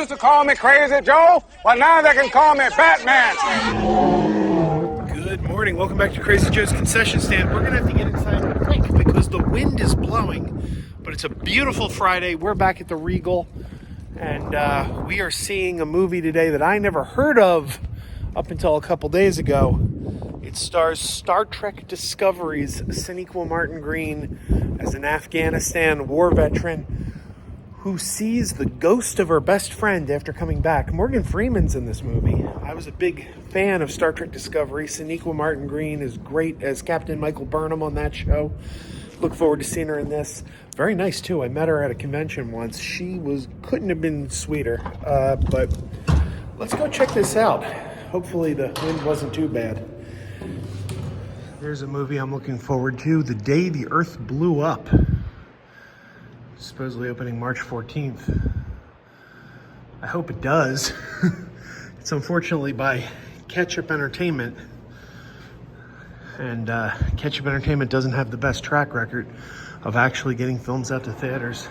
used to call me Crazy Joe, but now they can call me Batman. Good morning. Welcome back to Crazy Joe's concession stand. We're going to have to get inside quick because the wind is blowing. But it's a beautiful Friday. We're back at the Regal. And we are seeing a movie today that I never heard of up until a couple days ago. It stars Star Trek Discovery's Sonequa Martin Green as an Afghanistan war veteran who sees the ghost of her best friend after coming back. Morgan Freeman's in this movie. I was a big fan of Star Trek Discovery. Sonequa Martin Green is great as Captain Michael Burnham on that show. Look forward to seeing her in this. Very nice too. I met her at a convention once. She couldn't have been sweeter. But let's go check this out. Hopefully the wind wasn't too bad. There's a movie I'm looking forward to, The Day the Earth Blew Up. Supposedly opening March 14th. I hope it does. It's unfortunately by Ketchup Entertainment. And Ketchup Entertainment doesn't have the best track record of actually getting films out to theaters.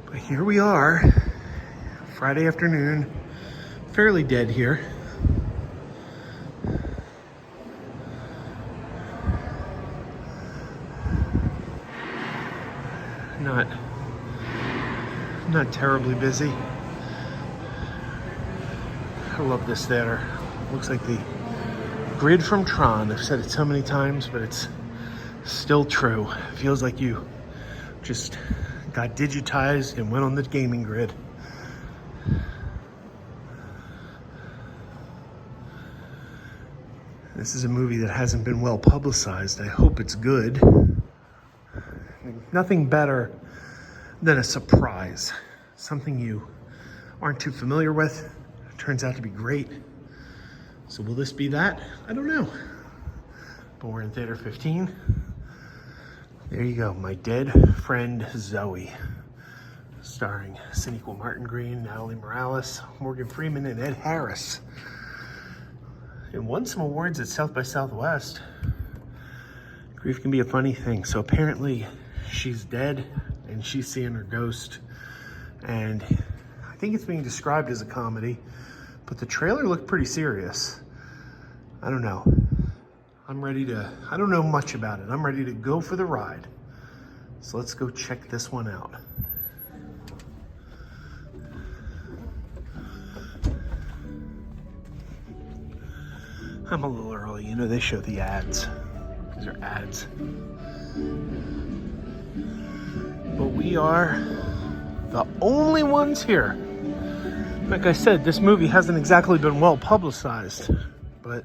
But here we are, Friday afternoon, fairly dead here. Not terribly busy. I love this theater. Looks like the grid from Tron. I've said it so many times, but it's still true. It feels like you just got digitized and went on the gaming grid. This is a movie that hasn't been well publicized. I hope it's good. Nothing better than a surprise. Something you aren't too familiar with. Turns out to be great. So will this be that? I don't know. But we're in Theater 15. There you go, My Dead Friend Zoe. Starring Sonequa Martin Green, Natalie Morales, Morgan Freeman, and Ed Harris. It won some awards at South by Southwest. Grief can be a funny thing. So apparently she's dead and she's seeing her ghost. And I think it's being described as a comedy, but the trailer looked pretty serious. I don't know. I don't know much about it. I'm ready to go for the ride. So let's go check this one out. I'm a little early. You know, they show the ads. These are ads. But we are the only ones here. Like I said, this movie hasn't exactly been well publicized, but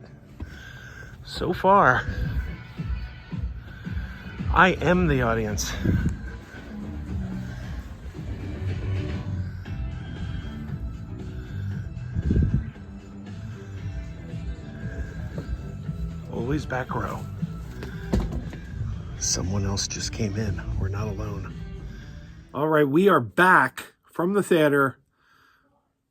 so far, I am the audience. Always back row. Someone else just came in. We're not alone. All right, we are back from the theater.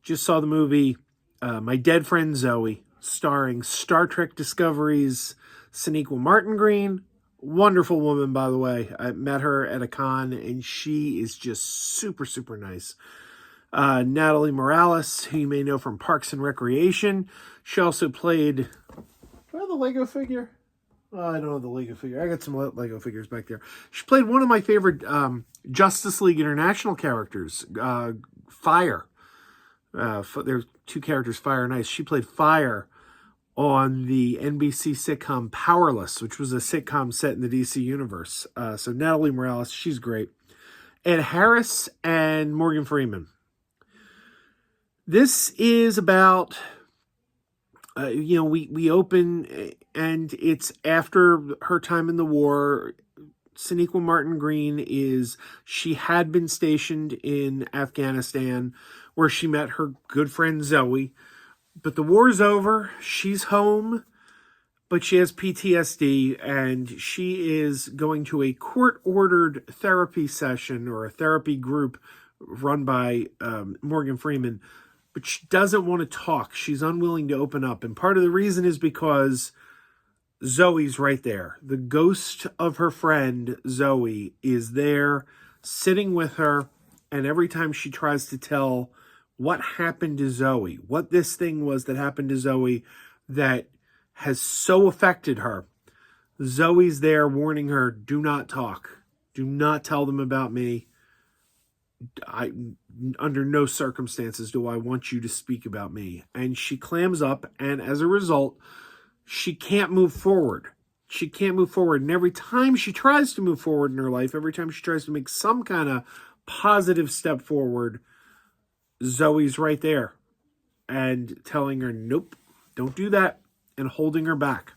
Just saw the movie My Dead Friend Zoe, starring Star Trek Discovery's Sonequa Martin Green. Wonderful woman, by the way. I met her at a con, and she is just super, super nice. Natalie Morales, who you may know from Parks and Recreation. She also played... Do I have the Lego figure? Oh, I don't have the Lego figure. I got some Lego figures back there. She played one of my favorite Justice League International characters, Fire. There's two characters, Fire and Ice. She played Fire on the NBC sitcom Powerless, which was a sitcom set in the DC universe. So Natalie Morales, she's great. Ed Harris and Morgan Freeman. This is about... we open and it's after her time in the war. Sonequa Martin Green she had been stationed in Afghanistan where she met her good friend Zoe. But the war's over. She's home, but she has PTSD and she is going to a court-ordered therapy session or a therapy group run by Morgan Freeman. But she doesn't want to talk. She's unwilling to open up. And part of the reason is because Zoe's right there. The ghost of her friend, Zoe, is there sitting with her. And every time she tries to tell what happened to Zoe, what this thing was that happened to Zoe that has so affected her. Zoe's there warning her, do not talk. Do not tell them about me. Under no circumstances do I want you to speak about me. And she clams up, and as a result, she can't move forward. She can't move forward. And every time she tries to move forward in her life, every time she tries to make some kind of positive step forward, Zoe's right there and telling her, nope, don't do that, and holding her back.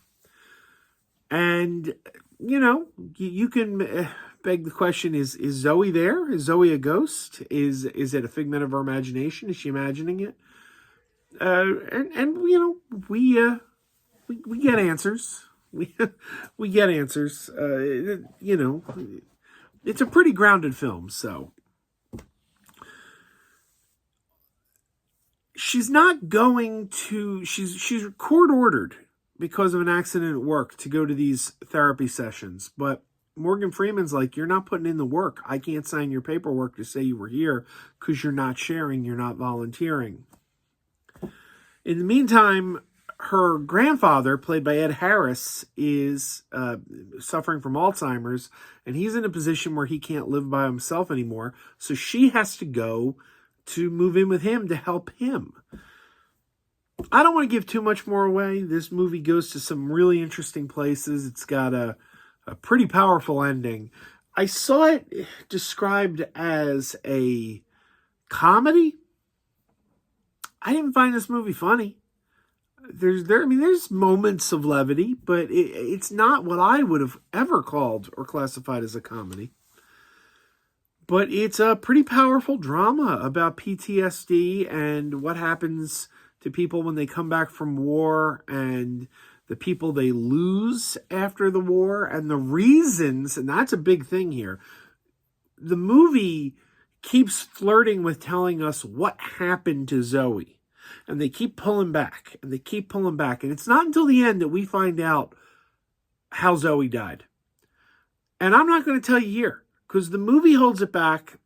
And, you know, you can beg the question, is Zoe there? Is Zoe a ghost? Is it a figment of her imagination? Is she imagining it? And you know, we get answers. We get answers. You know, it's a pretty grounded film, so. She's not going to, she's court ordered because of an accident at work to go to these therapy sessions. But Morgan Freeman's like, you're not putting in the work. I can't sign your paperwork to say you were here because you're not sharing, you're not volunteering. In the meantime, her grandfather, played by Ed Harris, is suffering from Alzheimer's, and he's in a position where he can't live by himself anymore. So she has to go to move in with him to help him. I don't want to give too much more away. This movie goes to some really interesting places. It's got a pretty powerful ending. I saw it described as a comedy. I didn't find this movie funny. There's moments of levity, but it's not what I would have ever called or classified as a comedy. But it's a pretty powerful drama about PTSD and what happens to people when they come back from war and the people they lose after the war and the reasons, and that's a big thing here. The movie keeps flirting with telling us what happened to Zoe. And they keep pulling back, and they keep pulling back. And it's not until the end that we find out how Zoe died. And I'm not going to tell you here, because the movie holds it back,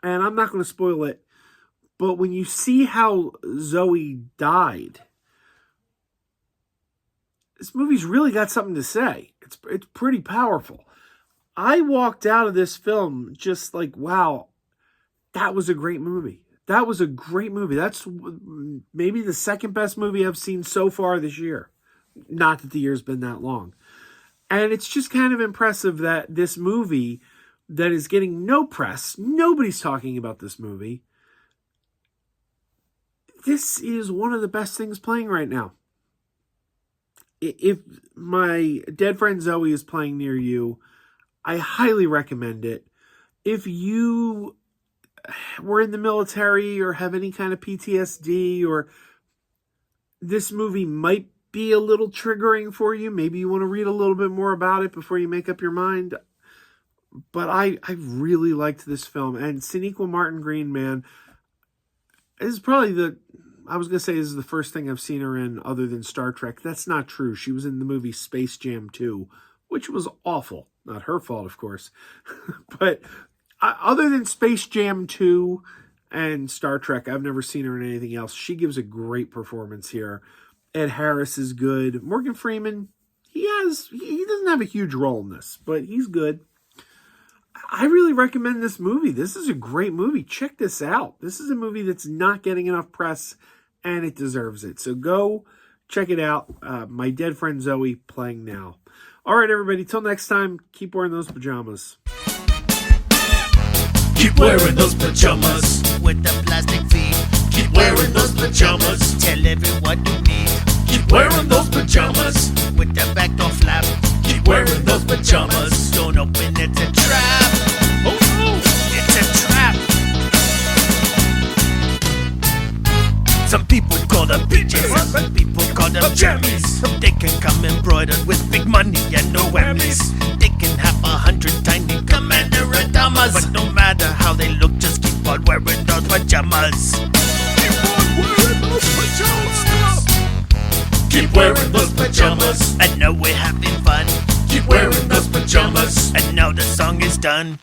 and I'm not going to spoil it. But when you see how Zoe died, this movie's really got something to say. It's pretty powerful. I walked out of this film just like, wow, that was a great movie. That was a great movie. That's maybe the second best movie I've seen so far this year. Not that the year's been that long. And it's just kind of impressive that this movie that is getting no press, nobody's talking about this movie, this is one of the best things playing right now. If my dead friend Zoe is playing near you, I highly recommend it. If you were in the military or have any kind of PTSD, or this movie might be a little triggering for you, maybe you want to read a little bit more about it before you make up your mind. But I really liked this film. And Sonequa Martin Green, man, is probably I was going to say this is the first thing I've seen her in other than Star Trek. That's not true. She was in the movie Space Jam 2, which was awful. Not her fault, of course. But other than Space Jam 2 and Star Trek, I've never seen her in anything else. She gives a great performance here. Ed Harris is good. Morgan Freeman, he doesn't have a huge role in this, but he's good. I really recommend this movie. This is a great movie. Check this out. This is a movie that's not getting enough press, and it deserves it. So go check it out. My Dead Friend Zoe, playing now. All right, everybody. Till next time, keep wearing those pajamas. Keep wearing those pajamas with the plastic feet. Keep wearing those pajamas. Tell everyone you meet. Keep wearing those pajamas with the back door flap. Keep wearing those pajamas. Don't open, it's a trap. Oh no, it's a trap. Some people call them PJs, some people call them jammies. They can come embroidered with big money and no whammies. They can have 100 tiny commander adamas, but no matter how they look, just keep on wearing those pajamas. Keep on wearing those pajamas. Keep wearing those pajamas. And now we're having fun. Keep wearing those pajamas. And now the song is done.